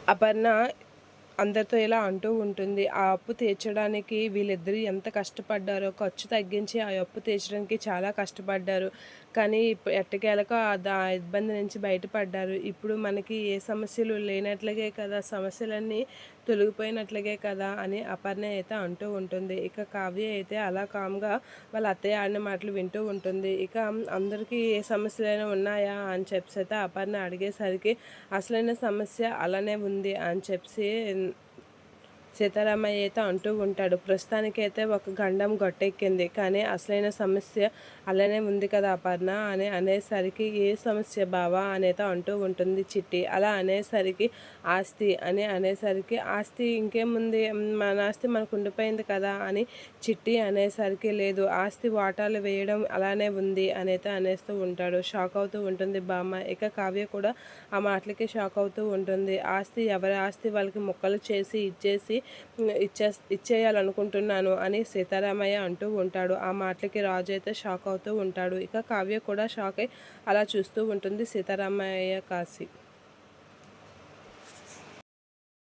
అపర్ణ అందరితో ఇలా అంటూ ఉంటుంది. ఆ అప్పు తీర్చడానికి వీళ్ళిద్దరూ ఎంత కష్టపడ్డారో, ఖర్చు తగ్గించి ఆ అప్పు తీర్చడానికి చాలా కష్టపడ్డారు. కానీ ఎట్టకేలకు ఇబ్బంది నుంచి బయటపడ్డారు. ఇప్పుడు మనకి ఏ సమస్యలు లేనట్లుగే కదా, సమస్యలన్నీ తొలగిపోయినట్లుగే కదా అని అపర్ణ అయితే అంటూ ఉంటుంది. ఇక కావ్య అయితే అలా కామ్‌గా వాళ్ళ అత్తయ్య ఆడిన మాటలు వింటూ ఉంటుంది. ఇక అందరికీ ఏ సమస్యలైనా ఉన్నాయా అని చెప్పేసి అపర్ణ అడిగేసరికి అసలైన సమస్య అలానే ఉంది అని చెప్పి సీతారామయ్య అయితే అంటూ ఉంటాడు. ప్రస్తుతానికైతే ఒక గండం గట్టెక్కింది, కానీ అసలైన సమస్య అలానే ఉంది కదా అపర్ణ అని అనేసరికి, ఏ సమస్య బావా అనేది అంటూ ఉంటుంది చిట్టి. అలా అనేసరికి ఆస్తి అని అనేసరికి, ఆస్తి ఇంకేముంది, మన ఆస్తి మనకు ఉండిపోయింది కదా అని చిట్టి అనేసరికి, లేదు ఆస్తి వాటాలు వేయడం అలానే ఉంది అనేది అనేస్తూ ఉంటాడు. షాక్ అవుతూ ఉంటుంది బామ్మ. ఇక కావ్య కూడా ఆ మాటలకి షాక్ అవుతూ ఉంటుంది. ఆస్తి ఎవరి ఆస్తి వాళ్ళకి ముక్కలు చేసి ఇచ్చేసి ఇచ్చేయాలనుకుంటున్నాను అని సీతారామయ్య అంటూ ఉంటాడు. ఆ మాటలకి రాజు అయితే షాక్ అవుతూ ఉంటాడు. ఇక కావ్య కూడా షాక్ అయి అలా చూస్తూ ఉంటుంది సీతారామయ్య కాసి.